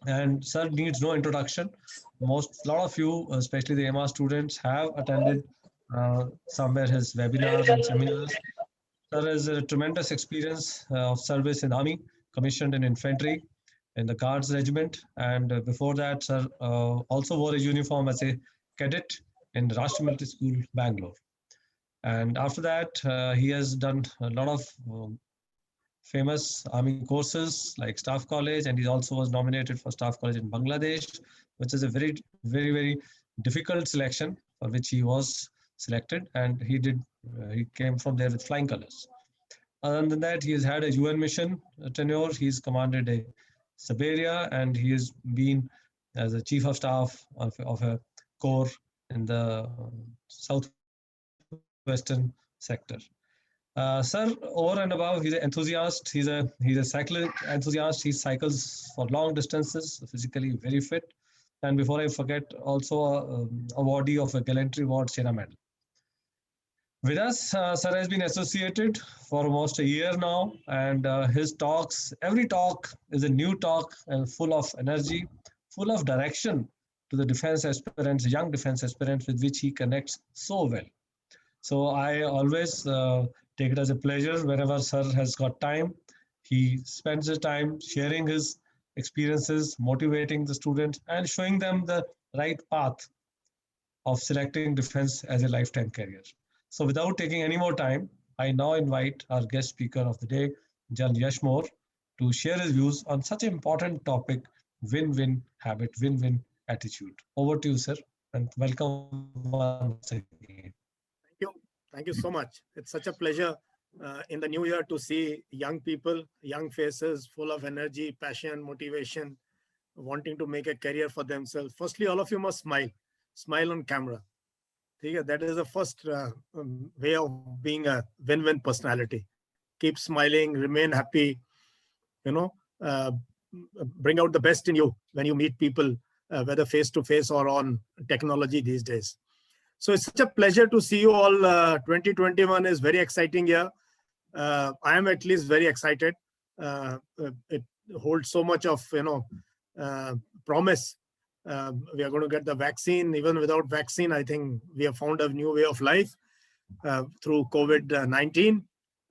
And sir needs no introduction. Lot of you, especially the MR students, have attended somewhere his webinars and seminars. Sir has a tremendous experience of service in Army, commissioned in infantry, in the Guards Regiment, and before that, sir also wore a uniform as a cadet in the Rashtriya Military School, Bangalore. And after that, he has done a lot of famous army courses like Staff College, and he also was nominated for Staff College in Bangladesh, which is a very difficult selection for which he was selected, and he came from there with flying colors. Other than that, he has had a UN mission tenure. He's commanded a Siberia, and he has been as a chief of staff of a corps in the southwestern sector. Sir, over and above, he's an enthusiast. He's a cycling enthusiast. He cycles for long distances, physically very fit. And before I forget, also awardee of a Gallantry Award, Sena Medal. With us, Sir has been associated for almost a year now, and his talks, every talk is a new talk and full of energy, full of direction to the defense aspirants, young defense aspirants with which he connects so well. So I always take it as a pleasure whenever Sir has got time. He spends his time sharing his experiences, motivating the students, and showing them the right path of selecting defense as a lifetime career. So without taking any more time, I now invite our guest speaker of the day, Jan Yashmore, to share his views on such an important topic, win-win habit, win-win attitude. Over to you, sir, and welcome once again. Thank you. Thank you so much. It's such a pleasure in the new year to see young people, young faces full of energy, passion, motivation, wanting to make a career for themselves. Firstly, all of you must smile. Smile on camera. That is the first way of being a win-win personality. Keep smiling, remain happy, you know, uh, bring out the best in you when you meet people, whether face-to-face or on technology these days. So it's such a pleasure to see you all. 2021 is very exciting year. I am at least very excited. It holds so much of promise. We are going to get the vaccine. Even without vaccine, I think we have found a new way of life through COVID-19,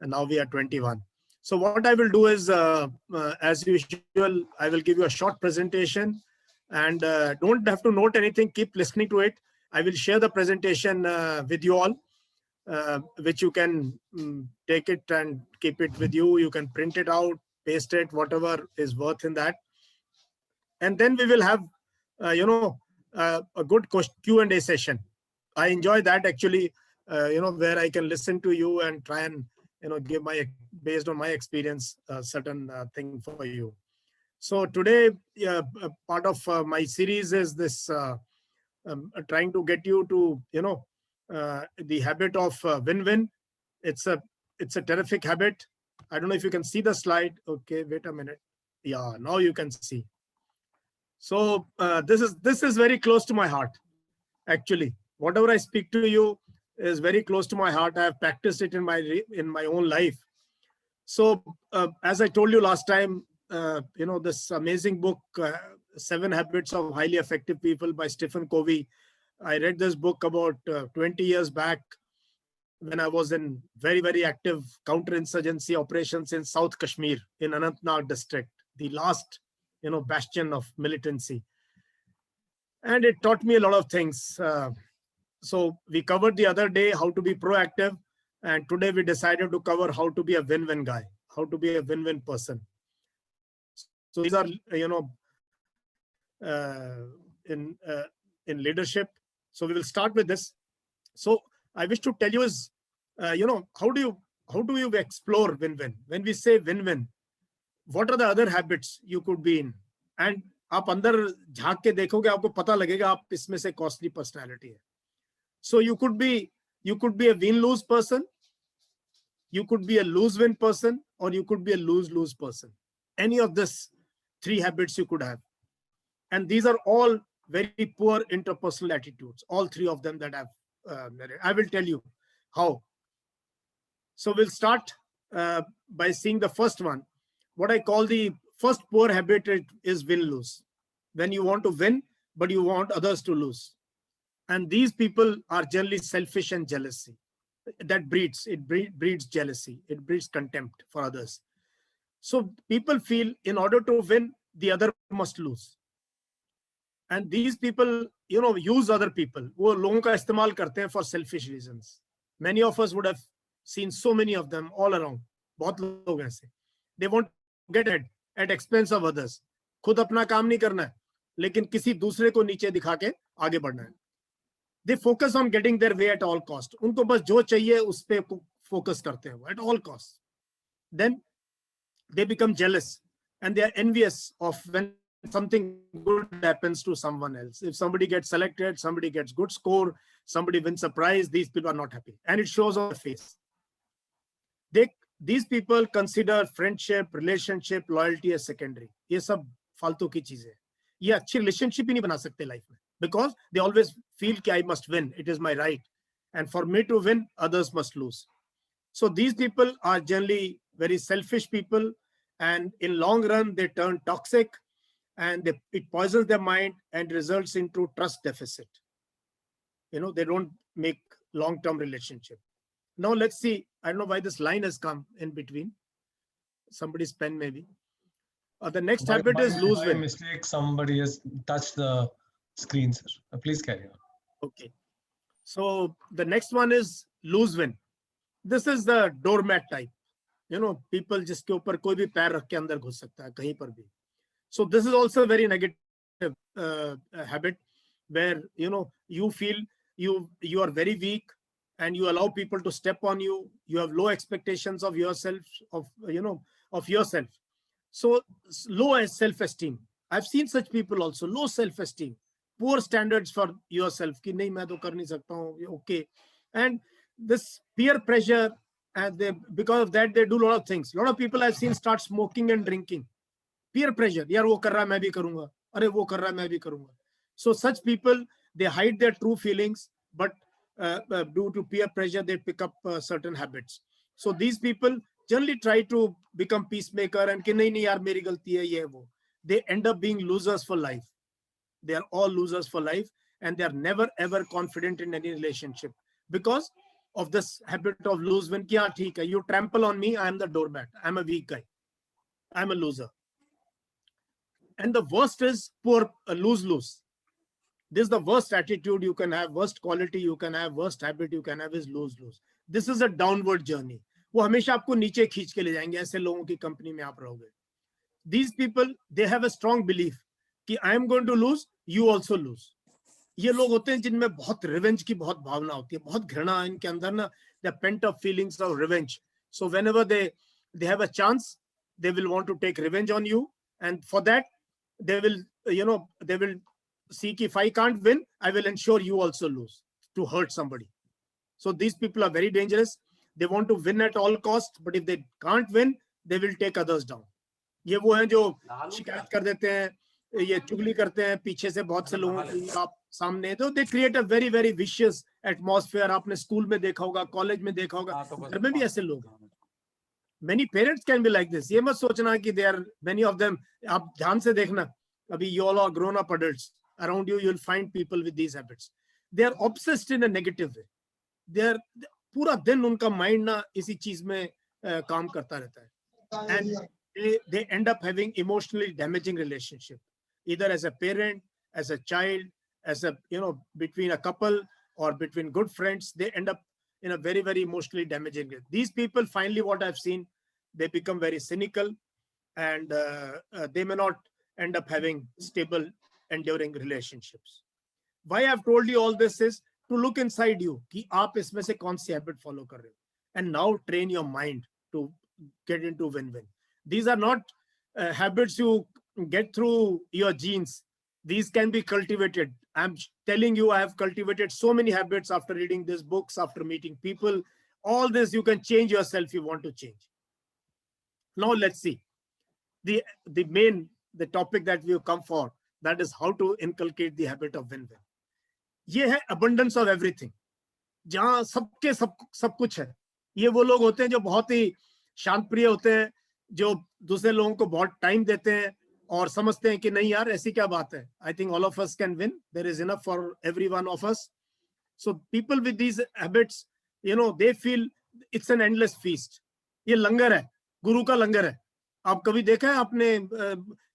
and now we are 21. So what I will do is, as usual, I will give you a short presentation, and don't have to note anything. Keep listening to it. I will share the presentation with you all, which you can take it and keep it with you. You can print it out, paste it, whatever is worth in that. And then we will have, a good Q&A session. I enjoy that actually, where I can listen to you and try and, give based on my experience, certain thing for you. So today, part of my series is this, trying to get you to, the habit of win-win. It's a terrific habit. I don't know if you can see the slide. Okay, wait a minute. Yeah, now you can see. So this is very close to my heart. Actually, whatever I speak to you is very close to my heart. I have practiced it in my own life. So as I told you last time, this amazing book, 7 Habits of Highly Effective People by Stephen Covey. I read this book about 20 years back when I was in very active counterinsurgency operations in South Kashmir, in Anantnag district, the last, bastion of militancy. And it taught me a lot of things. So we covered the other day how to be proactive. And today we decided to cover how to be a win-win guy, how to be a win-win person. So these are, in leadership. So we will start with this. So I wish to tell you is, how do you explore win-win? When we say win-win, what are the other habits you could be in? And आप अंदर झांक के देखोगे, आपको पता लगेगा आप इसमें से costly personality है. So you could be a win-lose person, you could be a lose-win person, or you could be a lose-lose person. Any of this 3 habits you could have. And these are all very poor interpersonal attitudes, all 3 of them that I will tell you how. So we'll start by seeing the first one. What I call the first poor habit is win-lose. when you want to win, but you want others to lose. And these people are generally selfish and jealousy. That breeds jealousy. It breeds contempt for others. So people feel in order to win, the other must lose. And these people, use other people. वो लोगों का इस्तेमाल करते हैं for selfish reasons. Many of us would have seen so many of them all around. बहुत लोग हैं ऐसे. They want to get ahead at expense of others. खुद अपना काम नहीं करना है, लेकिन किसी दूसरे को नीचे दिखा के आगे बढ़ना है. They focus on getting their way at all cost. उनको बस जो चाहिए उस पे focus करते हैं at all costs. Then they become jealous and they are envious of when something good happens to someone else. If somebody gets selected, somebody gets good score, somebody wins a prize, these people are not happy. And it shows on the face. These people consider friendship, relationship, loyalty as secondary. ये सब फालतू की चीजें हैं. ये अच्छी relationship ही नहीं बना सकते life में. Because they always feel that I must win. It is my right. And for me to win, others must lose. So these people are generally very selfish people. And in long run, they turn toxic. And it poisons their mind and results into trust deficit. They don't make long-term relationship. Now let's see. I don't know why this line has come in between. Somebody's pen maybe. The next habit is lose win. By mistake, somebody has touched the screen, sir. Please carry on. Okay. So the next one is lose win. This is the doormat type. People जिसके ऊपर कोई भी पैर रख के अंदर घुस सकता है कहीं पर भी. So this is also a very negative habit where you feel you are very weak and you allow people to step on you. You have low expectations of yourself, of yourself. So low self-esteem. I've seen such people also. Low self-esteem, poor standards for yourself. कि नहीं मैं तो कर नहीं सकता हूँ. Okay, and this peer pressure, and because of that they do a lot of things. A lot of people I've seen start smoking and drinking. Peer pressure. यार वो कर रहा है मैं भी करूँगा. अरे वो कर रहा है मैं भी करूँगा. So such people, they hide their true feelings, but due to peer pressure they pick up certain habits. So these people generally try to become peacemaker and कि नहीं यार मेरी गलती है ये वो. They end up being losers for life. They are all losers for life, and they are never ever confident in any relationship because of this habit of lose win. कि हाँ ठीक है, you trample on me, I am the doormat, I am a weak guy, I am a loser. And the worst is poor lose-lose. This is the worst attitude you can have, worst quality you can have, worst habit you can have is lose-lose. This is a downward journey. वो हमेशा आपको नीचे खींच के ले जाएंगे. ऐसे लोगों की कंपनी में आप रहोगे. These people, they have a strong belief कि I am going to lose, you also lose. ये लोग होते हैं जिनमें बहुत रिवेंज की बहुत भावना होती है, बहुत घृणा इनके अंदर ना. The pent up feelings of revenge. So whenever they have a chance, they will want to take revenge on you, and for that they will see if I can't win, I will ensure you also lose to hurt somebody. So these people are very dangerous. They want to win at all costs, but if they can't win, they will take others down. ये वो हैं जो शिकायत कर देते हैं, ये चुगली करते हैं पीछे से बहुत से लोगों की आप सामने. तो they create a very very vicious atmosphere. आपने स्कूल में देखा होगा, कॉलेज में देखा होगा, घर में भी ऐसे लोग हैं. Many parents can be like this. ये मत सोचना कि they are many of them. आप ध्यान से देखना. अभी you all are grown up adults. Around you, you'll find people with these habits. They are obsessed in a negative way. पूरा दिन उनका mind ना इसी चीज में काम करता रहता है. And they end up having emotionally damaging relationship, either as a parent, as a child, as a between a couple or between good friends. They end up in a very very emotionally damaging way. These people, finally, what I've seen, they become very cynical, and they may not end up having stable enduring relationships. Why I've told you all this is to look inside you कि आप इसमें से कौन सी habit follow कर रहे हो, and now train your mind to get into win-win. These are not habits you get through your genes. These can be cultivated. I'm telling you, I have cultivated so many habits after reading these books, after meeting people. All this you can change yourself if you want to change. Now let's see the topic that we have come for. That is how to inculcate the habit of win-win. ये है abundance of everything. जहाँ सबके सब कुछ है. ये वो लोग होते हैं जो बहुत ही शांत प्रिय होते हैं, जो दूसरे लोगों को बहुत टाइम देते हैं और समझते हैं कि नहीं यार ऐसी क्या बात है, I think all of us can win, there is enough for every one of us. So people with these habits, you know, they feel it's an endless feast. ये लंगर है, गुरु का लंगर है. आप कभी देखा है आपने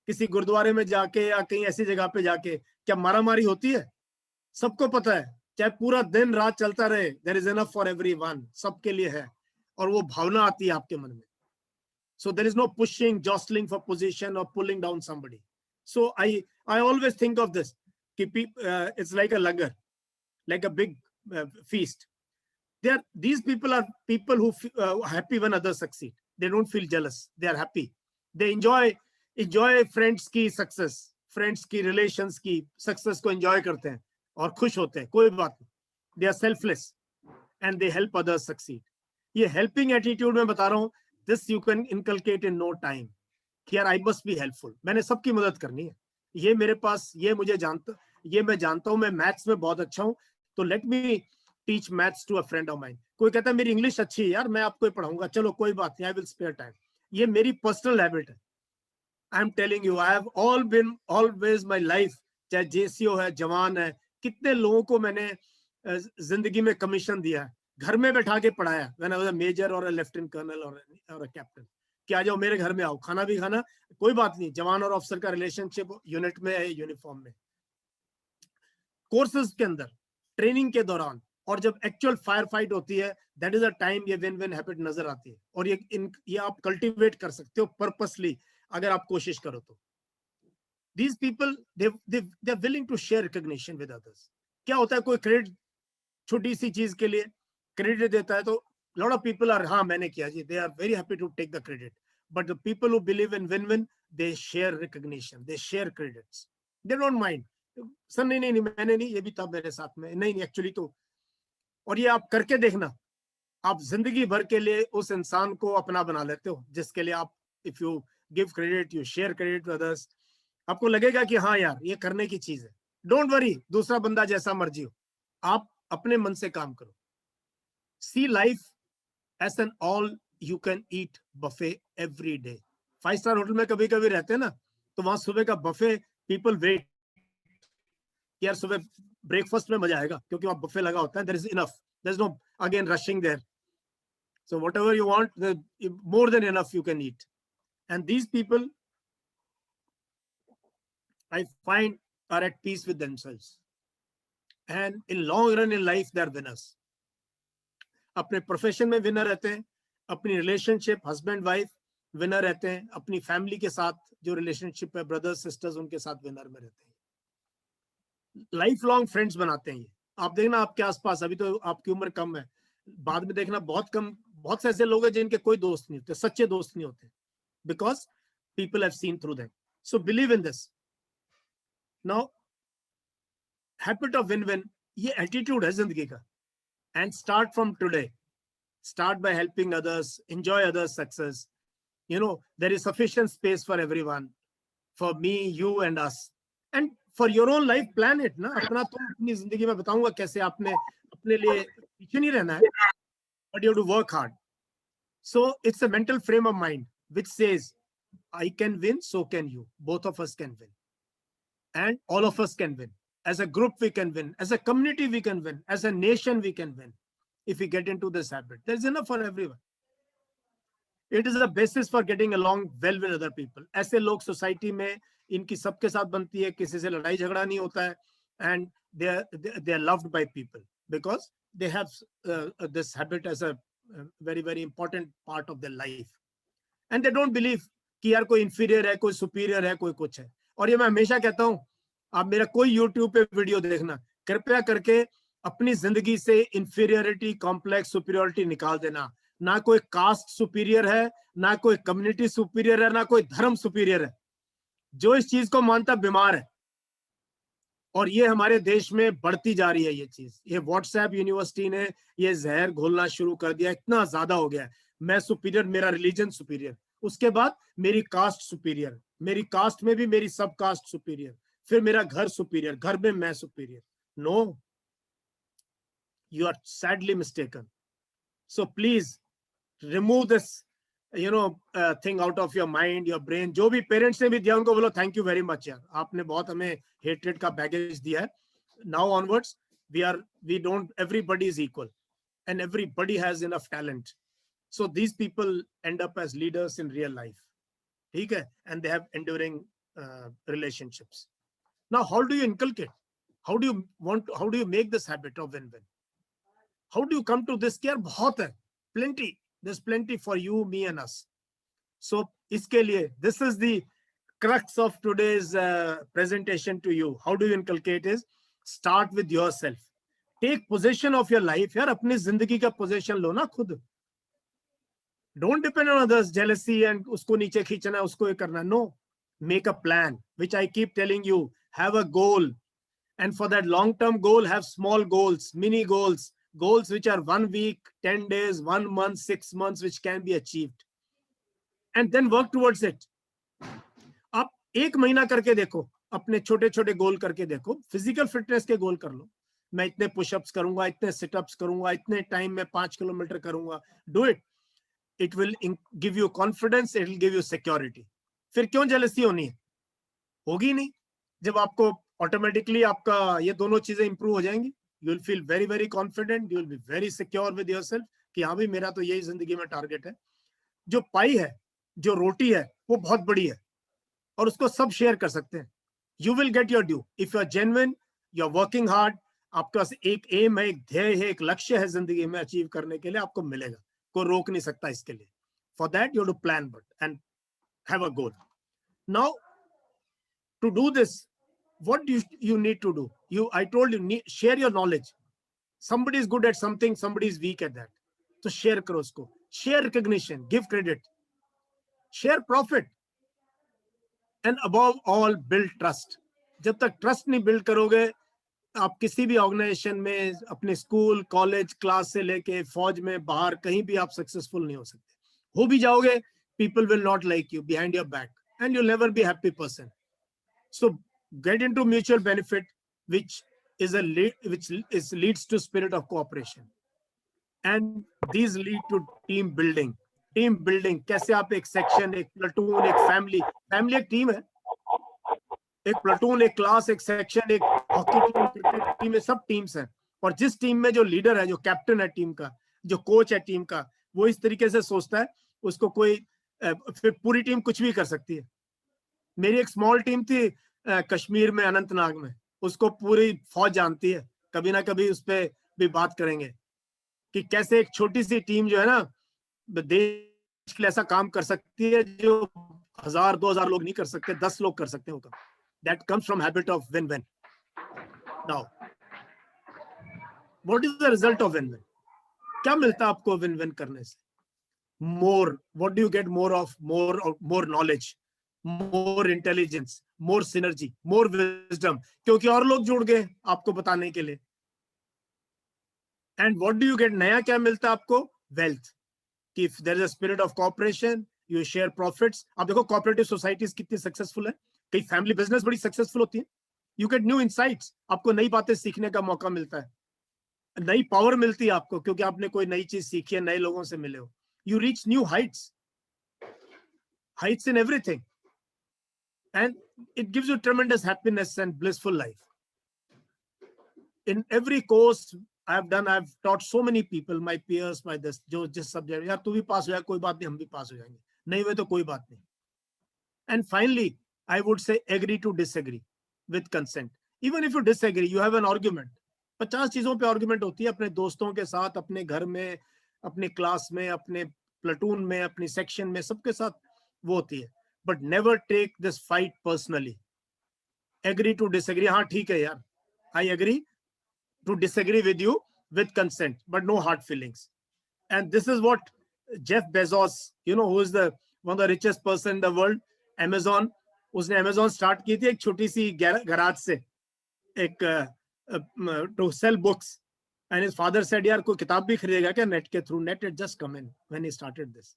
किसी गुरुद्वारे में जाके या कहीं ऐसी जगह पे जाके क्या मारा मारी होती है? सबको पता है, चाहे पूरा दिन रात चलता रहे, there is enough for everyone, सबके लिए है. और वो भावना आती है आपके मन में. So there is no pushing, jostling for position or pulling down somebody. So I always think of this. It's like a langar, like a big feast. These people are people who are happy when others succeed. They don't feel jealous. They are happy. They enjoy friends की success, friends की relations की success को enjoy करते हैं और खुश होते हैं. कोई बात नहीं. They are selfless and they help others succeed. ये helping attitude में बता रहा हूँ. This you can inculcate in no time. कि यार I must be helpful. मैंने सबकी मदद करनी है. ये मेरे पास, ये मैं जानता हूँ, मैं मैथ्स में बहुत अच्छा हूँ, तो let me teach maths to a friend of mine. कोई कहता है मेरी इंग्लिश अच्छी है यार, मैं आपको ही पढ़ाऊंगा, चलो कोई बात नहीं, I will spare time. ये मेरी पर्सनल हैबिट है. I am telling you, I have always my life, चाहे JCO है, जवान है, कितने लोगों को मैंने जिंदगी में कमीशन दिया है, घर में बैठा के पढ़ाया. When I was a major और अ लेफ्टिनेंट कर्नल और अ कैप्टन, कि आ जाओ मेरे घर में आओ, खाना भी खाना, कोई बात नहीं, जवान और अफसर का रिलेशनशिप यूनिट में है, यूनिफॉर्म में. कोर्सेज के अंदर, ट्रेनिंग के दौरान, और जब एक्चुअल फायर फाइट होती है, दैट इज अ टाइम ये विन विन हैबिट नजर आती है. और ये आप कल्टीवेट कर सकते हो पर्पसली, अगर आप कोशिश करो तो. These people, they're willing to share recognition with others. क्या होता है, कोई क्रेडिट छोटी सी चीज के लिए क्रेडिट देता है, तो lot of people are, हाँ मैंने किया जी, they are very happy to take the credit. But the people who believe in win-win, they share recognition, they share credits. They don't mind. Sir नहीं मैंने नहीं, ये भी था मेरे साथ में, नहीं एक्चुअली तो. और ये आप करके देखना, आप जिंदगी भर के लिए उस इंसान को अपना बना लेते हो जिसके लिए आप, if you give credit, you share credit with others, आपको लगेगा कि हाँ यार ये करने की चीज है. डोंट वरी, दूसरा बंदा जैसा मर्जी हो, आप अपने मन से काम करो. See life as an all you can eat buffet every day. 5 star hotel में कभी कभी रहते हैं ना, तो वहां सुबह का बफे, पीपल वेट, यार सुबह ब्रेकफास्ट में मजा आएगा क्योंकि वहां बफे लगा होता है. There is enough, there is no again rushing there. So whatever you want, more than enough you can eat. And these people I find are at peace with themselves, and in long run in life they are winners. अपने profession में winner रहते हैं, अपनी relationship husband wife winner रहते हैं, अपनी family के साथ जो रिलेशनशिप है, ब्रदर्स सिस्टर्स, उनके साथ विनर में रहते हैं. लाइफ लॉन्ग फ्रेंड्स बनाते हैं ये. आप देखना आपके आसपास, अभी तो आपकी उम्र कम है, बाद में देखना बहुत कम, बहुत से ऐसे लोग हैं जिनके कोई दोस्त नहीं होते, सच्चे दोस्त नहीं होते, because people have seen through them. So believe in this. Now, habit of win-win, ये attitude है जिंदगी का. And start from today. Start by helping others, enjoy others' success. You know, there is sufficient space for everyone, for me, you and us. And for your own life, plan it ना. अपना तुम अपनी जिंदगी में बताऊंगा कैसे आपने अपने लिए पीछे नहीं रहना है, but you have to work hard. So it's a mental frame of mind which says, I can win, so can you. Both of us can win. And all of us can win. As a group, we can win. As a community, we can win. As a nation, we can win. If we get into this habit, there's enough for everyone. It is the basis for getting along well with other people. ऐसे लोग society में, इनकी सबके साथ बनती है, किसी से लड़ाई झगड़ा नहीं होता है, and they are loved by people because they have this habit as a very very important part of their life. And they don't believe कि यार कोई inferior है, कोई superior है, कोई कुछ है. और ये मैं हमेशा कहता हूं, आप मेरा कोई YouTube पे वीडियो देखना, कृपया करके अपनी जिंदगी से इंफीरियरिटी कॉम्प्लेक्स सुपीरियरिटी निकाल देना. ना कोई कास्ट सुपीरियर है, ना कोई कम्युनिटी सुपीरियर है, ना कोई धर्म सुपीरियर है. जो इस चीज को मानता बीमार है. और ये हमारे देश में बढ़ती जा रही है ये चीज. ये व्हाट्सएप यूनिवर्सिटी ने ये जहर घोलना शुरू कर दिया, इतना ज्यादा हो गया है. मैं सुपीरियर, मेरा रिलीजन सुपीरियर, उसके बाद मेरी कास्ट सुपीरियर, मेरी कास्ट में भी मेरी सब कास्ट सुपीरियर, फिर मेरा घर सुपीरियर, घर में मैं superior. No, you are sadly mistaken. So please remove this thing out of your mind, your brain. जो भी पेरेंट्स ने भी दिया उनको बोलो थैंक यू वेरी मच यार, आपने बहुत हमें हेट्रेड का बैगेज दिया है. Now onwards we don't, everybody is equal and everybody has enough talent. So these people end up as leaders in real life. Okay? And they have enduring relationships. Now, how do you inculcate? How do you make this habit of win-win? How do you come to this? Care bahut hai, plenty. There's plenty for you, me, and us. So, iske liye, this is the crux of today's presentation to you. How do you inculcate is start with yourself. Take possession of your life. यार अपनी जिंदगी का possession लो ना खुद. Don't depend on others, jealousy and उसको नीचे खींचना, उसको ये करना. No, make a plan, which I keep telling you. Have a goal, and for that long term goal have small goals, mini goals, goals which are 1 week, 10 days, 1 month, 6 months, which can be achieved, and then work towards it. आप 1 महीना करके देखो, अपने छोटे छोटे गोल करके देखो. Physical fitness के गोल कर लो. मैं इतने पुशअप्स करूंगा, इतने सिटअप्स करूंगा, इतने टाइम में 5 किलोमीटर करूंगा. Do it. It will give you confidence, it will give you security. फिर क्यों जेलसी होनी है? होगी नहीं. जब आपको ऑटोमेटिकली आपका ये दोनों चीजें इंप्रूव हो जाएंगी, you will feel very very confident, you will be very secure with yourself कि हाँ भाई मेरा तो यही जिंदगी में टारगेट है. जो पाई है, जो रोटी है, वो बहुत बड़ी है और उसको सब शेयर कर सकते हैं. You will get your due if you are genuine, you are working hard. आपका एक एम है, एक ध्येय है, एक लक्ष्य है जिंदगी में अचीव करने के लिए, आपको मिलेगा. कोई रोक नहीं सकता इसके लिए. For that you have to plan but and have a goal. Now to do this, what do you need to do? I told you, share your knowledge. Somebody is good at something, somebody is weak at that. So share karo usko. Share recognition, give credit, share profit, and above all build trust. जब तक trust नहीं build करोगे, आप किसी भी organisation में, अपने school, college, class से लेके फौज में, बाहर कहीं भी आप सक्सेसफुल नहीं हो सकते. हो भी जाओगे, people will not like you behind your back, and you'll never be a happy person. So get into mutual benefit, which leads to spirit of cooperation, and these lead to team building. Team building कैसे आप एक section, एक platoon, एक family एक team है. एक platoon, एक class, एक सेक्शन, एक हॉकी टीम, क्रिकेट टीम में, सब टीम्स हैं. और जिस टीम में जो लीडर है, जो कैप्टन है टीम का, जो कोच है टीम का, वो इस तरीके से सोचता है, उसको कोई फिर पूरी टीम कुछ भी कर सकती है. मेरी एक स्मॉल टीम थी कश्मीर में, अनंतनाग में, उसको पूरी फौज जानती है. कभी ना कभी उस पर भी बात करेंगे कि कैसे एक छोटी सी टीम जो है ना, देश के लिए ऐसा काम कर सकती है जो 1000-2000 लोग नहीं कर सकते, 10 लोग कर सकते हैं. That comes from habit of win-win. Now, what is the result of win-win? क्या मिलता है आपको win-win करने से? More. What do you get more of? More knowledge, more intelligence, more synergy, more wisdom. क्योंकि और लोग जुड़ गए आपको बताने के लिए. And what do you get? नया क्या मिलता है आपको? Wealth. If there is a spirit of cooperation, you share profits. आप देखो cooperative societies कितनी successful है. कई फैमिली बिजनेस बड़ी सक्सेसफुल होती है. यू गेट न्यू इनसाइट्स, आपको नई बातें सीखने का मौका मिलता है, नई पावर मिलती है आपको, क्योंकि आपने कोई नई चीज सीखी है, नए लोगों से मिले हो. You reach new heights in everything, and it gives you ट्रेमेंडस happiness and blissful life. In every course I have done, I've taught so many people, my peers, my this, जो जिस सब्जेक्ट, यार तू भी पास हो जाए कोई बात नहीं, हम भी पास हो जाएंगे, नहीं हुए तो कोई बात नहीं. And finally, I would say agree to disagree with consent. Even if you disagree, you have an argument. 50 चीजों पे आर्गुमेंट होती है, अपने दोस्तों के साथ, अपने घर में, अपने क्लास में, अपने प्लाटून में, अपनी सेक्शन में, सबके साथ वो होती है. But never take this fight personally. Agree to disagree. हाँ ठीक है यार, I agree to disagree with you with consent, but no hard feelings. And this is what Jeff Bezos, who is one of the richest person in the world, Amazon, उसने Amazon start की थी एक छोटी सी garage से, एक to sell books. And his father said, यार कोई किताब भी खरीदेगा क्या नेट के through? Net had just come in when he started this.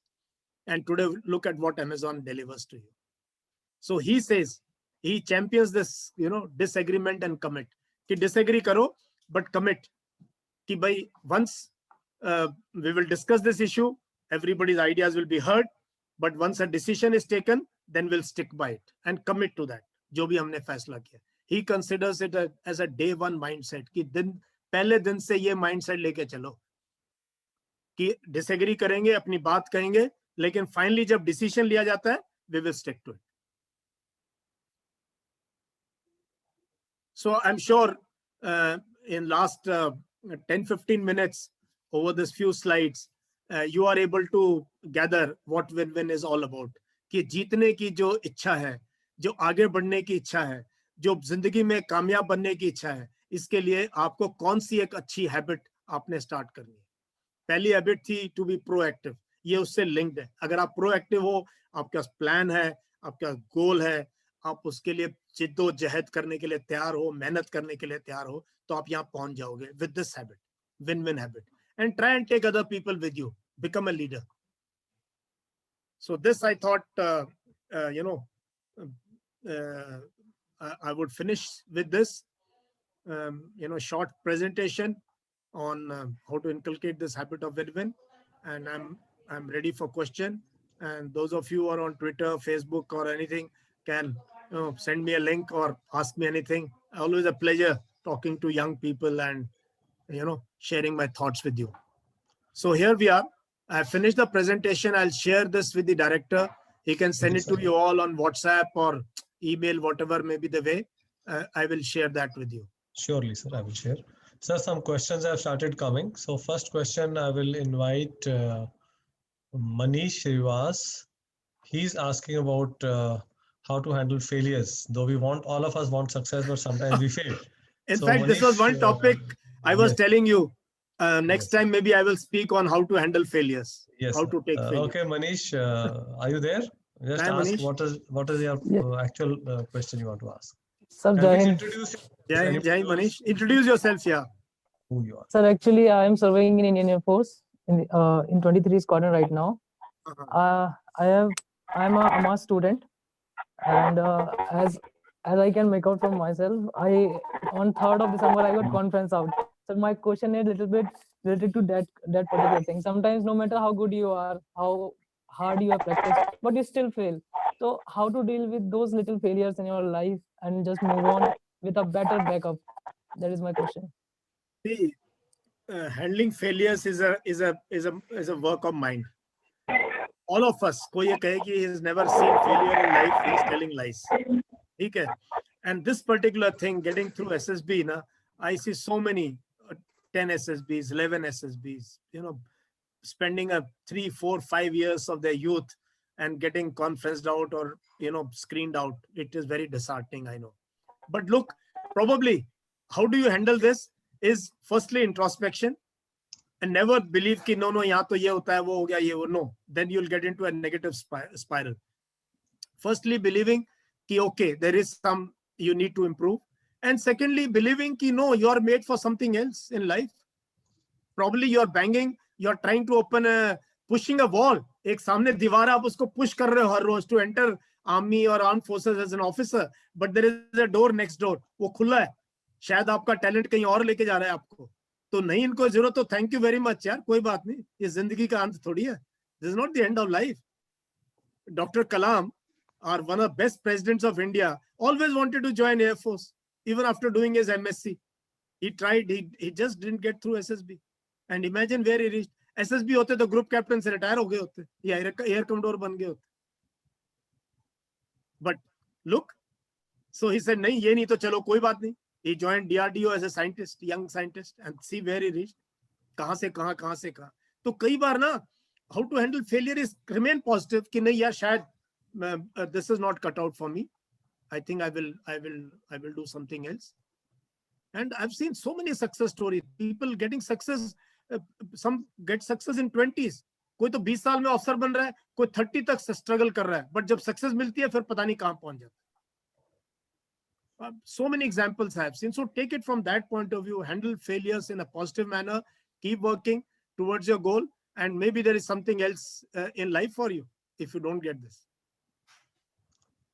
And today look at what Amazon delivers to you. So he says, he champions this, disagreement and commit. कि disagree करो, but commit. कि भाई once we will discuss this issue, everybody's ideas will be heard, but once a decision is taken, then we'll stick by it and commit to that. जो भी हमने फैसला किया. He considers it as a day one mindset कि पहले दिन से ये mindset लेके चलो कि disagree करेंगे, अपनी बात कहेंगे, लेकिन finally जब decision लिया जाता है, we will stick to it. So I'm sure in last 10-15 minutes over this few slides, you are able to gather what win-win is all about. कि जीतने की जो इच्छा है, जो आगे बढ़ने की इच्छा है, जो जिंदगी में कामयाब बनने की इच्छा है, इसके लिए आपको कौन सी एक अच्छी हैबिट आपने स्टार्ट करनी है. पहली हैबिट थी टू बी प्रोएक्टिव. ये उससे लिंक्ड है. अगर आप प्रोएक्टिव हो, आपका प्लान है, आपका गोल है, आप उसके लिए जिद्दोजहद करने के लिए तैयार हो, मेहनत करने के लिए तैयार हो, तो आप यहाँ पहुंच जाओगे with this habit, win win habit. And try and take other people with you, become a leader. So this I thought, I would finish with this, short presentation on how to inculcate this habit of win-win. And I'm ready for question. And those of you who are on Twitter, Facebook, or anything can send me a link or ask me anything. Always a pleasure talking to young people and sharing my thoughts with you. So here we are. I finished the presentation. I'll share this with the director. He can send it to you all on WhatsApp or email, whatever may be the way. I will share that with you. Surely, sir, I will share. Sir, some questions have started coming. So first question, I will invite Manish Srivas. He's asking about how to handle failures. Though all of us want success, but sometimes we fail. In fact, Manish, this was one topic I was telling you. Next time, maybe I will speak on how to handle failures. Yes. How to take failure. Okay, Manish, are you there? Just Hi, ask Manish. what is your actual question you want to ask. Sir, introduce Jai Manish. Introduce yourself here. Who you are. Sir, actually, I am serving in Indian Air Force in 23 Squadron right now. I'm a AMAS student, and as I can make out from myself, on 3rd of December I got conference out. So my question is a little bit related to that particular thing. Sometimes no matter how good you are, how hard you have practiced, but you still fail. So how to deal with those little failures in your life and just move on with a better backup? That is my question. See, handling failures is a work of mind. All of us, koi ye kahe ki he has never seen failure in life, he is telling lies. Okay? And this particular thing, getting through SSB, I see so many 10 SSBs, 11 SSBs, spending 3, 4, 5 years of their youth and getting conferenced out or, screened out. It is very disheartening, I know. But look, probably, how do you handle this is firstly introspection and never believe ki no, yahan to ye hota hai, wo ho gaya, ye wo. No, then you'll get into a negative spiral. Firstly, believing ki okay, there is some you need to improve. And secondly, believing ki no, you are made for something else in life. Probably you're banging, you're trying to open pushing a wall. Ek samne diwar hai, aap usko push kar rahe ho har roz to enter army or armed forces as an officer. But there is a door next door. वो खुला है. शायद आपका talent कहीं और लेके जा रहा है आपको. तो नहीं इनको जरूरत तो थैंक यू वेरी मच यार, कोई बात नहीं. ये जिंदगी का अंत थोड़ी है. This is not the end of life. Dr. Kalam, or one of the best presidents of India, always wanted to join Air Force. Even after doing his MSc, he tried, he just didn't get through SSB. And imagine where he reached. SSB होते तो group captain से retire हो गए होते, या air commodore बन गए होते. But look, so he said, नहीं ये नहीं तो चलो कोई बात नहीं. He joined DRDO as a scientist, young scientist, and see where he reached. कहाँ से कहाँ. तो कई बार ना, how to handle failure is remain positive कि नहीं यार शायद this is not cut out for me. I think I will do something else. And I've seen so many success stories. People getting success, some get success in 20s. कोई तो 20 साल में अफसर बन रहा है, कोई 30 तक स्ट्रगल कर रहा है. But जब success मिलती है, फिर पता नहीं कहाँ पहुंच जाता. So many examples I have seen. So take it from that point of view. Handle failures in a positive manner. Keep working towards your goal. And maybe there is something else in life for you if you don't get this.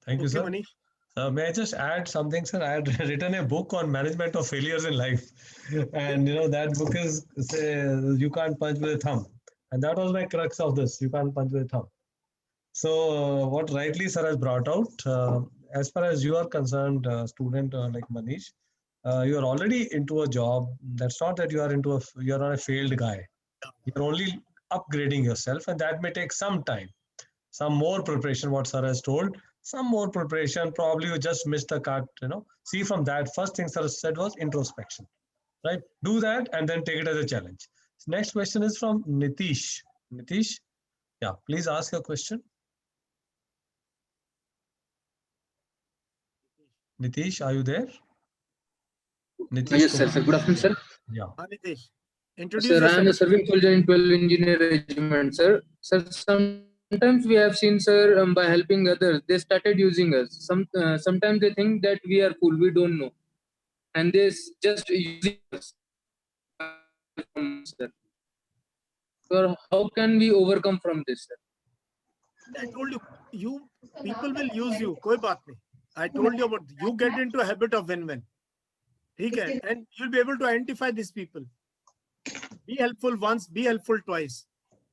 Thank you, sir. Manish. May I just add something, sir? I had written a book on management of failures in life. And, that book is, You Can't Punch with a Thumb. And that was my crux of this. You can't punch with a thumb. So what rightly sir has brought out, as far as you are concerned, student like Manish, you are already into a job. That's not that you are you are not a failed guy. You're only upgrading yourself, and that may take some time, some more preparation. What sir has told, some more preparation. Probably you just missed the cut. See from that first thing sir said was introspection. Right? Do that and then take it as a challenge. Next question is from Nitish. Nitish, yeah, please ask your question. Nitish, are you there? Nitish Yes, sir. Kumar. Good afternoon, sir. Yeah. Nitish, introduce Sir, I am a yourself. serving soldier in 12 Engineer Regiment, sir. Sir, sometimes we have seen, sir, by helping others, they started using us. Sometimes they think that we are cool, we don't know, and they just using us. Sir. So how can we overcome from this, sir? I told you, people will use you. Koi baat nahi. I told you about you get into a habit of win-win. Okay, and you'll be able to identify these people. Be helpful once, be helpful twice,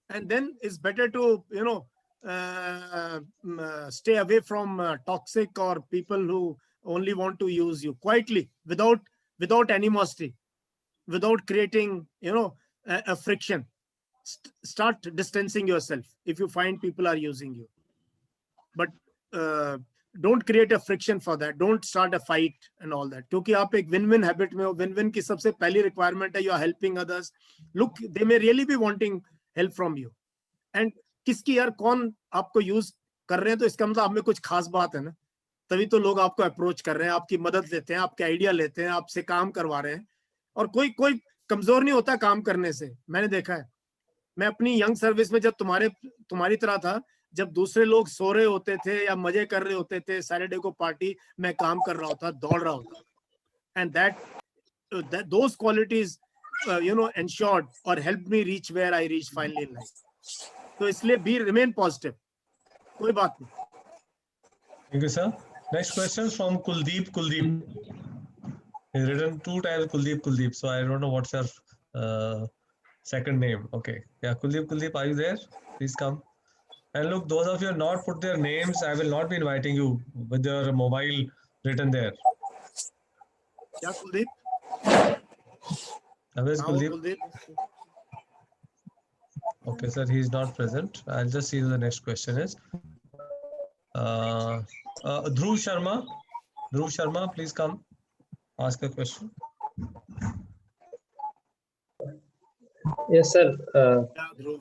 and then it's better to stay away from toxic or people who only want to use you quietly, without animosity, without creating a friction. Start distancing yourself if you find people are using you, but don't create a friction for that. Don't start a fight and all that, क्योंकि आप एक win-win habit में हो. Win-win की सबसे पहली requirement है you are helping others. Look, they may really be wanting help from you, and किसकी यार कौन आपको use कर रहे हैं, तो इसका मतलब आप में कुछ खास बात है ना, तभी तो लोग आपको अप्रोच कर रहे हैं, आपकी मदद लेते हैं, आपके आइडिया लेते हैं, आपसे काम करवा रहे हैं. और कोई कमजोर नहीं होता काम करने से. मैंने देखा है, मैं अपनी यंग सर्विस में जब तुम्हारी तरह था, जब दूसरे लोग सो रहे होते थे या मजे कर रहे होते थे, सैटरडे को पार्टी, मैं काम कर रहा होता, दौड़ रहा होता. And that those qualities ensured or helped me reach where I reached finally in life. तो इसलिए remain positive. कोई बात नहीं. Thank you, sir. Next question from Kuldeep. He's written 2 times Kuldeep. So I don't know what's your second name. Okay. Yeah, Kuldeep, are you there? Please come. And look, those of you who have not put their names, I will not be inviting you with your mobile written there. क्या Kuldeep? Where is हाँ, Kuldeep? Okay, sir, he is not present. I'll just see who the next question is. Dhruv Sharma, please come. Ask a question. Yes, sir. क्या Dhruv?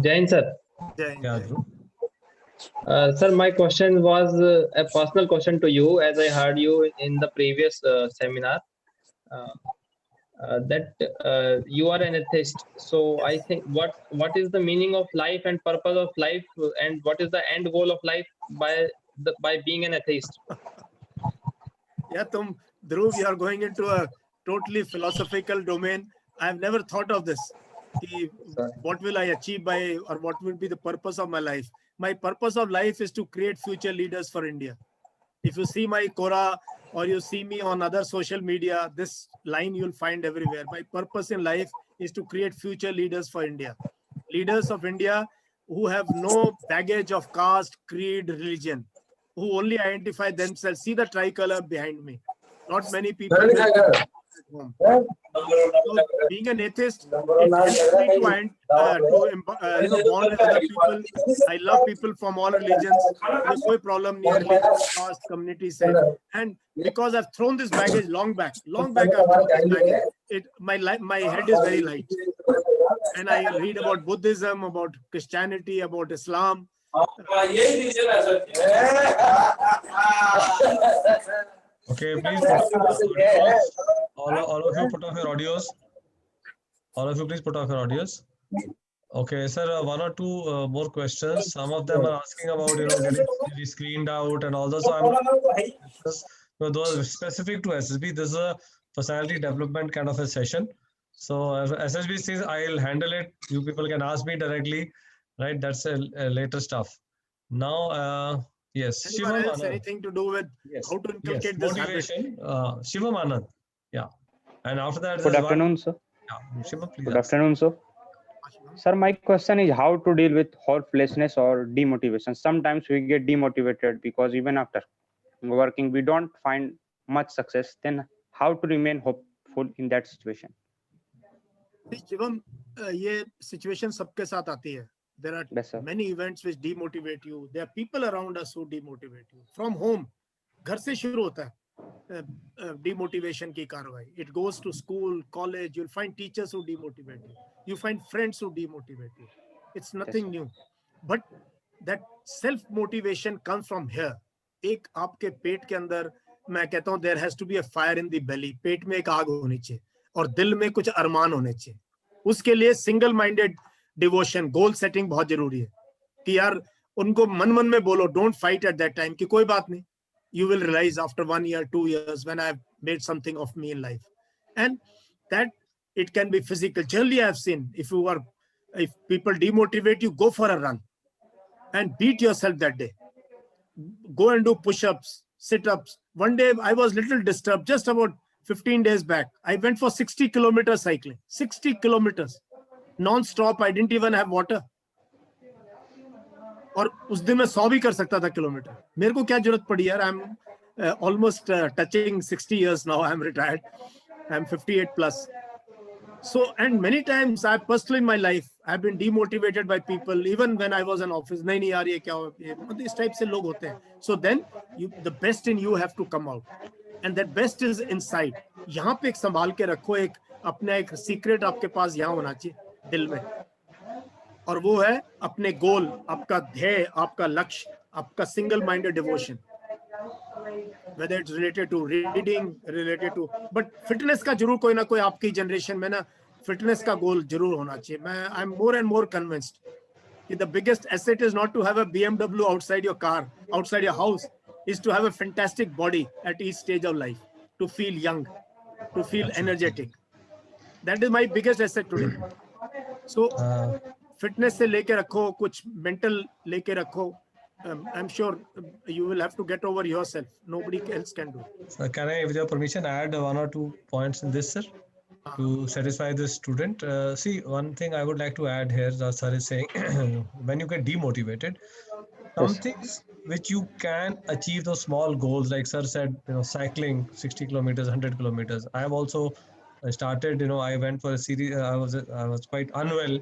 Jain, sir. जय Yeah, Hind. Dhruv. Sir, my question was a personal question to you, as I heard you in the previous seminar, that you are an atheist. So I think what is the meaning of life and purpose of life, and what is the end goal of life by being an atheist? Yeah, Dhruv, you are going into a totally philosophical domain. I have never thought of this. What will I achieve by, or what will be the purpose of my life? My purpose of life is to create future leaders for India. If you see my Quora or you see me on other social media, this line you'll find everywhere. My purpose in life is to create future leaders for India. Leaders of India who have no baggage of caste, creed, religion, who only identify themselves. See the tricolor behind me. Not many people. So being an atheist, it helps me to bond with other people. I love people from all religions. There's no problem near religion, caste, community, say. And because I've thrown this baggage long back I've thrown this baggage. My head is very light. And I read about Buddhism, about Christianity, about Islam. Okay, please. All of you put off your audios. All of you, please put off your audios. Okay, sir, one or two more questions. Some of them are asking about, getting screened out and all those. So those are specific to SSB. This is a personality development kind of a session. So as SSB says, I'll handle it. You people can ask me directly, right? That's a later stuff. Now, yes. Anyone else, anything to do with how to inculcate this motivation? Shivam Anand. Yeah. And after that, good afternoon, sir. Yeah, Shivam, please. Good afternoon, sir. Sir, my question is how to deal with hopelessness or demotivation. Sometimes we get demotivated because even after working, we don't find much success. Then how to remain hopeful in that situation? Shivam, ये situation सबके साथ आती है. There are Yes, sir. many events which demotivate you. There are people around us who demotivate you. From home, घर से शुरू होता है demotivation की कार्रवाई. It goes to school, college. You'll find teachers who demotivate you. You find friends who demotivate you. It's nothing new. But that self motivation comes from here. एक आपके पेट के अंदर, मैं कहता हूँ, there has to be a fire in the belly. पेट में एक आग होनी चाहिए और दिल में कुछ अरमान होने चाहिए. उसके लिए single minded devotion, goal setting बहुत जरूरी है कि यार उनको मन मन में बोलो, don't fight at that time कि कोई बात नहीं, you will realize after 1 year, 2 years, when I've made something of me in life. And that it can be physical. Generally, I've seen if people demotivate you, go for a run and beat yourself that day. Go and do push-ups, sit-ups. One day I was little disturbed, just about 15 days back. I went for 60 kilometers cycling, 60 kilometers non-stop. I didn't even have water. और उस दिन मैं 100 भी कर सकता था kilometre. मेरे को क्या जरूरत पड़ी यार. I'm almost touching 60 years now. I'm retired. I'm 58 plus. So, and many times I personally in my life, I've been demotivated by people, even when I was in office. नहीं यार ये क्या हो, इस टाइप से लोग होते हैं. So then the best in you have to come out. And that best is inside. यहाँ पे एक संभाल के रखो, एक अपना एक सीक्रेट आपके पास यहाँ होना चाहिए दिल में. और वो है अपने गोल, आपका ध्येय, आपका लक्ष्य, आपका single minded devotion. Whether it's related to reading, related to, but fitness का जरूर कोई ना कोई आपकी जनरेशन में ना फिटनेस का गोल जरूर होना चाहिए. मैं I'm more and more convinced that the biggest asset is not to have a BMW outside your car, outside your house, is to have a fantastic body at each stage of life, to feel young, to feel energetic. That is my biggest asset today. So fitness से लेके रखो, कुछ mental लेके रखो. I'm sure you will have to get over yourself. Nobody else can do. Can I, with your permission, add 1 or 2 points in this, sir, to satisfy the student? See, one thing I would like to add here, the sir is saying, when you get demotivated, some things which you can achieve those small goals, like sir said, cycling 60 kilometers, 100 kilometers. I have also started, I went for a series. I was quite unwell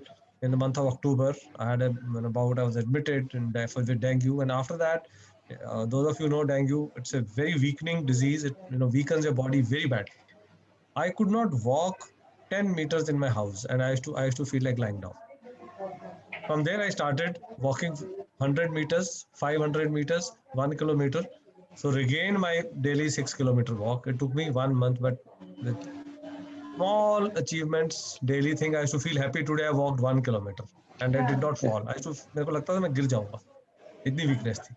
in the month of October. I had an bout. I was admitted with dengue, and after that, those of you know dengue, it's a very weakening disease. It weakens your body very badly. I could not walk 10 meters in my house, and I used to feel like lying down. From there, I started walking 100 meters, 500 meters, 1 kilometer. So regain my daily 6 kilometer walk. It took me 1 month, but with small achievements, daily thing, I used to feel happy. Today I walked 1 kilometer and I did not fall. मेरे को लगता था मैं गिर जाऊंगा, इतनी weakness थी.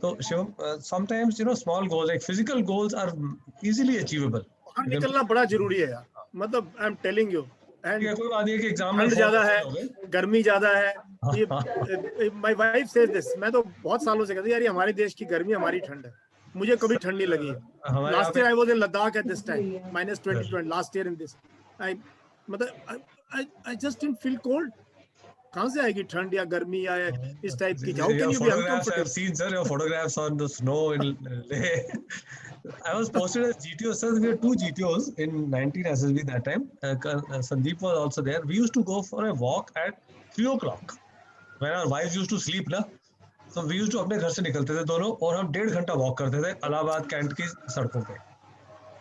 So Shivam, sometimes small goals like physical goals are easily achievable. बाहर निकलना बड़ा जरूरी है यार. मतलब I'm telling you. कोई बात नहीं है कि एग्जाम में ठंड ज्यादा है, गर्मी ज्यादा है. My wife says this. मैं तो बहुत सालों से कहती यार, ये हमारे देश की गर्मी, हमारी ठंड है. मुझे कभी ठंड नहीं लगी. Last year I was in Ladakh at this time, minus 20. Last year in this, I just didn't feel cold. कहाँ से आएगी ठंड या गर्मी या इस टाइप की? How can you be uncomfortable? I have seen, sir, your photographs on the snow in Leh. I was posted as GTO, sir. We had 2 GTOs in 19 SSB that time. Sandeep was also there. We used to go for a walk at 3 o'clock when our wives used to sleep, na. So we used to अपने घर से निकलते थे दोनों और हम 1.5 घंटा walk करते थे इलाहाबाद कैंट की सड़कों पे.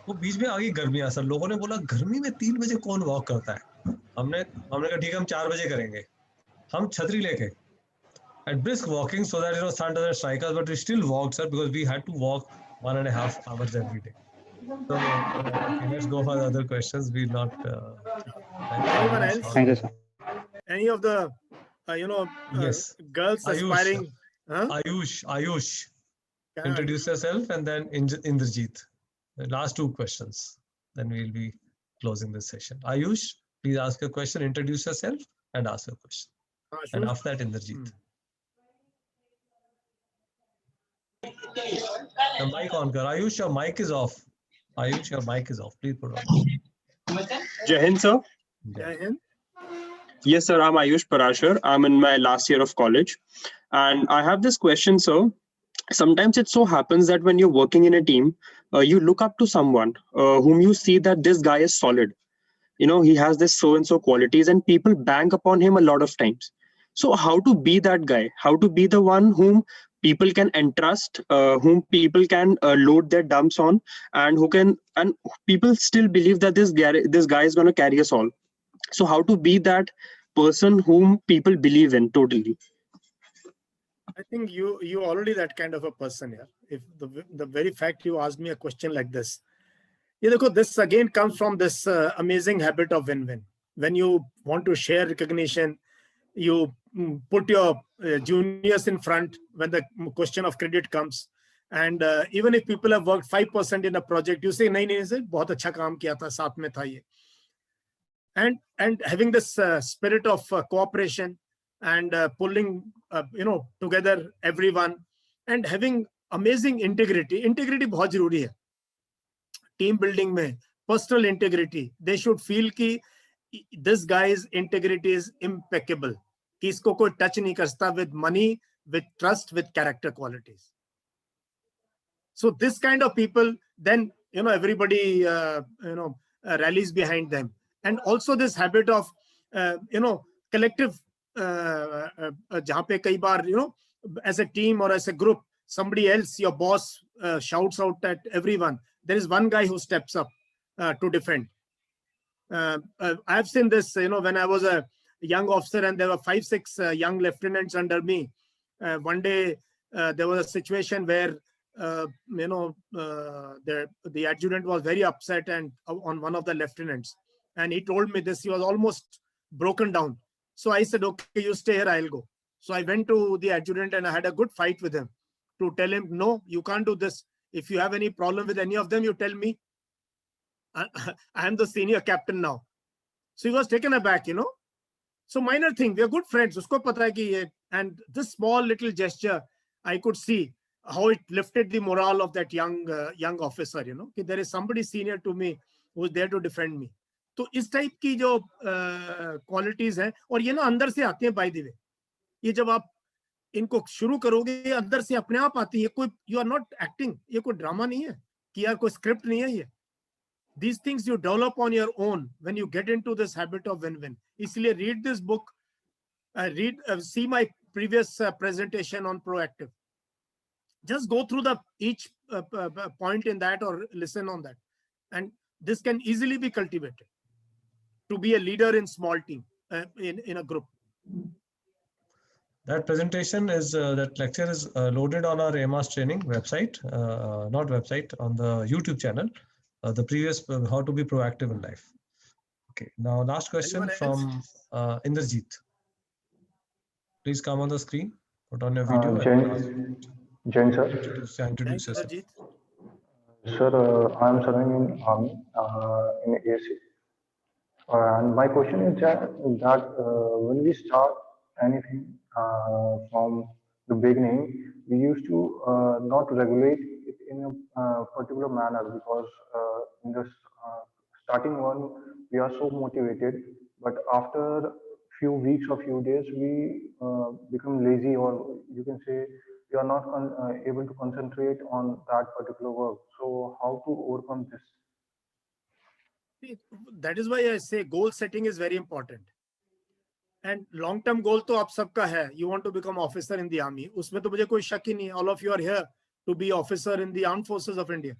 वो बीच में आ गई गर्मियां. सर लोगों ने बोला गर्मी में 3 बजे कौन वॉक करता है? हमने कहा ठीक है, हम 4 बजे करेंगे. हम छतरी लेके at brisk walking so that sun doesn't strike us, but we still walked, sir, because we had to walk 1.5 hours every day. So okay, let's go for the other questions. We'll not. Anyone else? Thank you, sir. Any of the yes, girls Ayush, aspiring? Ayush, introduce yourself, and then Indrajit. The last 2 questions, then we'll be closing this session. Ayush, please ask a question, introduce yourself, and ask a question. Sure. And after that, Indrajit. The mic on, kar. Ayush, your mic is off. Ayush, your mic is off. Please put it on. Jai Hind, sir. Jai Hind. Yes, sir. I'm Ayush Parashar. I'm in my last year of college. And I have this question, sir. Sometimes it so happens that when you're working in a team, you look up to someone whom you see that this guy is solid. You know, he has this so and so qualities, and people bank upon him a lot of times. So, how to be that guy? How to be the one whom people can entrust, whom people can load their dumps on, and who can, and people still believe that this guy is going to carry us all. So how to be that person whom people believe in totally? I think you already that kind of a person here. If the very fact you asked me a question like this, this again comes from this amazing habit of win-win. When you want to share recognition, you put your juniors in front when the question of credit comes. And even if people have worked 5% in a project, you say, nahi, nahi, sir, बहुत अच्छा काम किया था, साथ में था ये. And having this spirit of cooperation and pulling together everyone, and having amazing integrity. Integrity बहुत जरूरी है team building में. Personal integrity, they should feel कि this guy's integrity is impeccable, कि इसको कोई touch नहीं करता, with money, with trust, with character qualities. So this kind of people, then everybody rallies behind them. And also this habit of collective जहाँ पे कई बार as a team or as a group, somebody else, your boss shouts out at everyone, there is one guy who steps up to defend. I've seen this when I was a young officer and there were 5-6 young lieutenants under me. One day there was a situation where the adjutant was very upset and on one of the lieutenants, and he told me this. He was almost broken down. So I said, okay, you stay here, I'll go. So I went to the adjutant and I had a good fight with him to tell him, no, you can't do this. If you have any problem with any of them, you tell me. I am the senior captain now. So he was taken aback, So minor thing, we are good friends. Usko pata hai ki ye, and this small little gesture, I could see how it lifted the morale of that young officer, कि there is somebody senior to me who is there to defend me. तो इस type की जो qualities हैं, और ये ना अंदर से आती हैं, बाय द वे. ये जब आप इनको शुरू करोगे, अंदर से अपने आप आती है. कोई यू आर नॉट एक्टिंग, ये कोई ड्रामा नहीं है कि यार कोई स्क्रिप्ट नहीं है ये. These things you develop on your own when you get into this habit of win-win. इसलिए read this book, see my previous presentation on proactive. Just go through each point in that or listen on that. And this can easily be cultivated to be a leader in small team, in a group. That presentation is, that lecture is loaded on our AMAS training website, not website, on the YouTube channel. The previous, how to be proactive in life. Okay, now last question from Indrajit. Please come on the screen, put on your video. Jain sir. Introduce yourself. Sir, I am serving in Army in AC. And my question is that when we start anything from the beginning, we used to not regulate it in a particular manner, because in the starting one, we are so motivated, but after few weeks or few days, we become lazy, or you can say we are not able to concentrate on that particular work. So how to overcome this? That is why I say goal setting is very important. And long-term goal तो आप सबका है. You want to become officer in the army. उसमें तो मुझे कोई शक ही नहीं. All of you are here to be officer in the armed forces of India.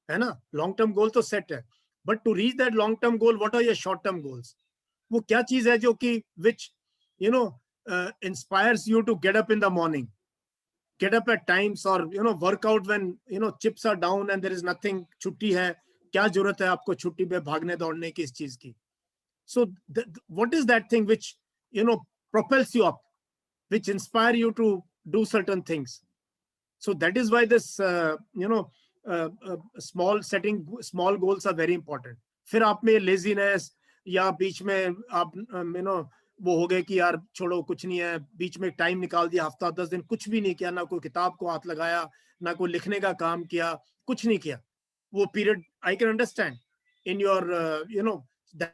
है ना? Long-term goal तो set है. But to reach that long-term goal, what are your short-term goals? वो क्या चीज है जो कि which inspires you to get up in the morning, get up at times, or work out when chips are down and there is nothing. छुट्टी है, क्या जरूरत है आपको छुट्टी पे भागने दौड़ने की इस चीज की? So what is that thing which propels you up, which inspire you to do certain things? So that is why this small goals are very important. फिर आप में laziness या बीच में आप वो हो गए कि यार छोड़ो कुछ नहीं है, बीच में टाइम निकाल दिया, हफ्ता 10 दिन कुछ भी नहीं किया, ना कोई किताब को हाथ लगाया, ना कोई लिखने का काम किया, कुछ नहीं किया. वो period I can understand in your that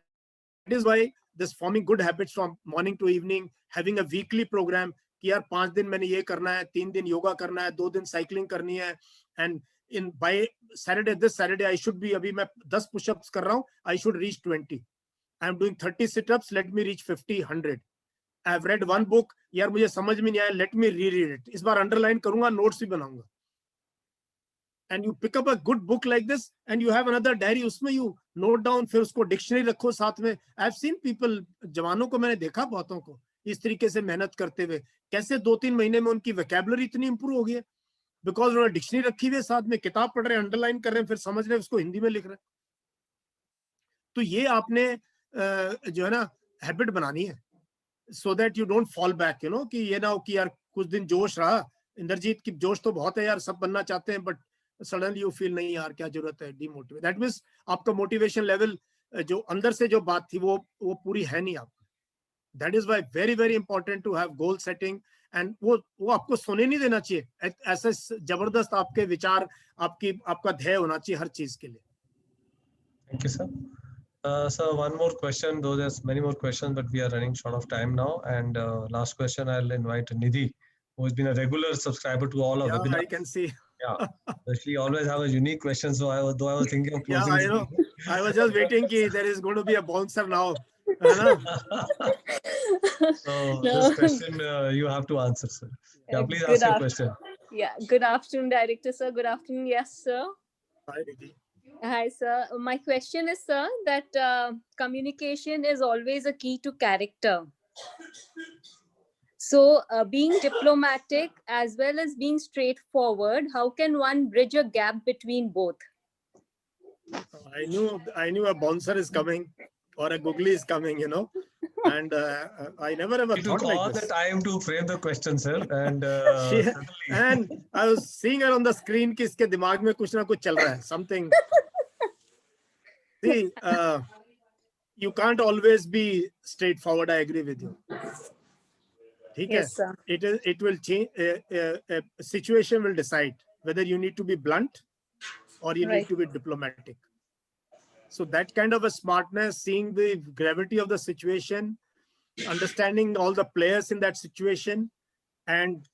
is why this forming good habits from morning to evening, having a weekly program कि यार 5 दिन मैंने ये करना है, 3 दिन योगा करना है, 2 दिन साइकिलिंग करनी है, and in by Saturday, this Saturday I should be, अभी मैं 10 push-ups कर रहा हूँ, I should reach 20. I am doing 30 sit-ups, let me reach 50, 100. I have read one book, यार मुझे समझ में नहीं आया, let me reread it. इस बार underline करूंगा, notes भी बनाऊंगा. And you pick up a good book like this, and you have another diary, उसमें you note down, फिर उसको dictionary रखो साथ में. I have seen people, जवानों को मैंने देखा बहुतों को इस तरीके से मेहनत करते हुए, कैसे 2-3 महीने में उनकी vocabulary इतनी improve हो गई है, because उन्होंने डिक्शनरी रखी हुई है साथ में, किताब पढ़ रहे हैं, अंडरलाइन कर रहे हैं, फिर समझ रहे हैं, उसको हिंदी में लिख रहे हैं. तो ये आपने जो है ना हैबिट बनानी है, so that you don't fall back, you know, कि ये ना हो कि यार कुछ दिन जोश रहा, इंद्रजीत की जोश तो बहुत है यार, सब बनना चाहते हैं, बट सडनली यू फील नहीं यार क्या जरूरत है, डीमोटिवेट. दैट मींस आपका मोटिवेशन लेवल जो अंदर से जो बात थी वो पूरी है नहीं आपको. That is why very very important to have goal setting. एंड वो आपको सोने नहीं देना चाहिए. ऐसे जबरदस्त आपके विचार, आपका ध्येय होना चाहिए हर चीज के लिए. Thank you, sir. So one more question, though there's many more questions, but we are running short of time now. And last question, I'll invite Nidhi, who has been a regular subscriber to all our Yeah, webinars. I can see. Yeah, she always have a unique question. So I was thinking of closing. Yeah, I know. I was just waiting कि there is going to be a bouncer now. है ना? So No. this question you have to answer, sir. Yeah, please Good ask your af- question. Yeah, good afternoon, Director, sir. Good afternoon. Yes, sir. Hi, Nidhi. Hi, sir. My question is, sir, that communication is always a key to character. So, being diplomatic as well as being straightforward, how can one bridge a gap between both? I knew a bouncer is coming or a googly is coming, you know, and I never ever It thought took like all this. the time to frame the question, sir, and And I was seeing her on the screen कि इसके दिमाग में कुछ ना कुछ चल रहा है, something. See, you can't always be straightforward. I agree with you. ठीक है? Yes, sir. It will change. A situation will decide whether you need to be blunt or you Right. need to be diplomatic. So that kind of a smartness, seeing the gravity of the situation, understanding all the players in that situation, and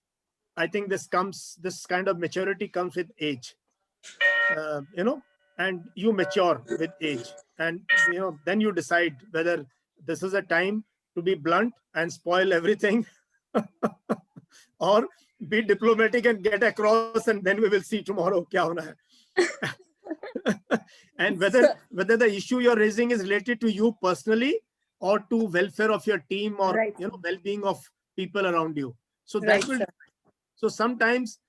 I think this kind of maturity comes with age. You know, and you mature with age, and you know, then you decide whether this is a time to be blunt and spoil everything, or be diplomatic and get across, and then we will see tomorrow kya hona hai. And whether the issue you're raising is related to you personally or to welfare of your team or Right. you know, well-being of people around you. So that Right, will. sir. So sometimes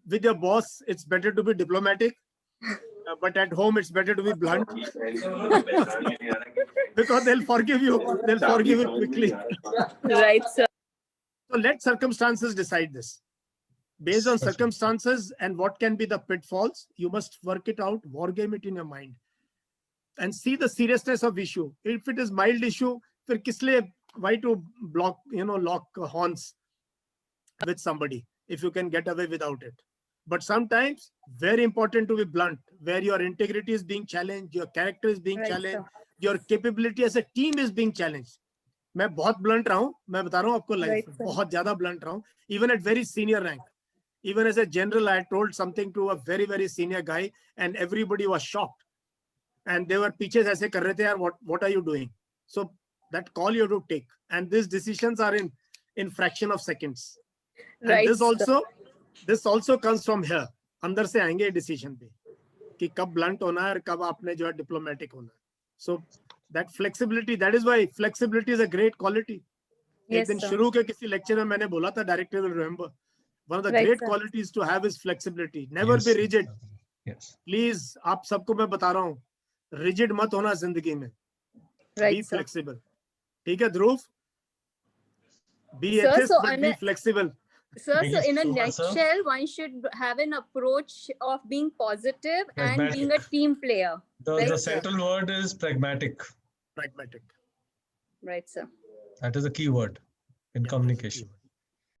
with your boss, it's better to be diplomatic, but at home it's better to be blunt because they'll forgive you. They'll forgive you quickly. Right, sir. So let circumstances decide this. Based on circumstances and what can be the pitfalls, you must work it out, war game it in your mind, and see the seriousness of issue. If it is mild issue, फिर किस लिए, why to block, you know, lock horns with somebody if you can get away without it. But sometimes very important to be blunt, where your integrity is being challenged, your character is being Right, challenged, sir. your capability as a team is being challenged. मैं बहुत blunt रहा हूँ, मैं बता रहा हूँ आपको life Right, sir. बहुत ज्यादा blunt रहा हूँ, even at very senior rank. Even as a general, I told something to a very, very senior guy and everybody was shocked. And they were पीछे ऐसे कर रहे थे यार, what are you doing? So that call you have to take. And these decisions are in fraction of seconds. And Right, this also comes from here. अंदर से आएंगे decision पे कि कब blunt होना है और कब आपने जो है diplomatic होना है. So that flexibility, that is why flexibility is a great quality. Yes, एक दिन sir. शुरू के किसी lecture में मैंने बोला था, director will remember. One of the Right, great sir. qualities to have is flexibility. Never Yes, be rigid. yes. Please, आप सबको मैं बता रहा हूँ, rigid मत होना जिंदगी में. Right, Be sir. flexible. ठीक है, Dhruv? Be Sir, atheist, so but be flexible. Sir, Thank so you in a so much, sir. nutshell, one should have an approach of being positive and Pragmatic. being a team player. The Right, sir. central word is pragmatic. Pragmatic. Right, sir. That is a key word in Yeah, communication.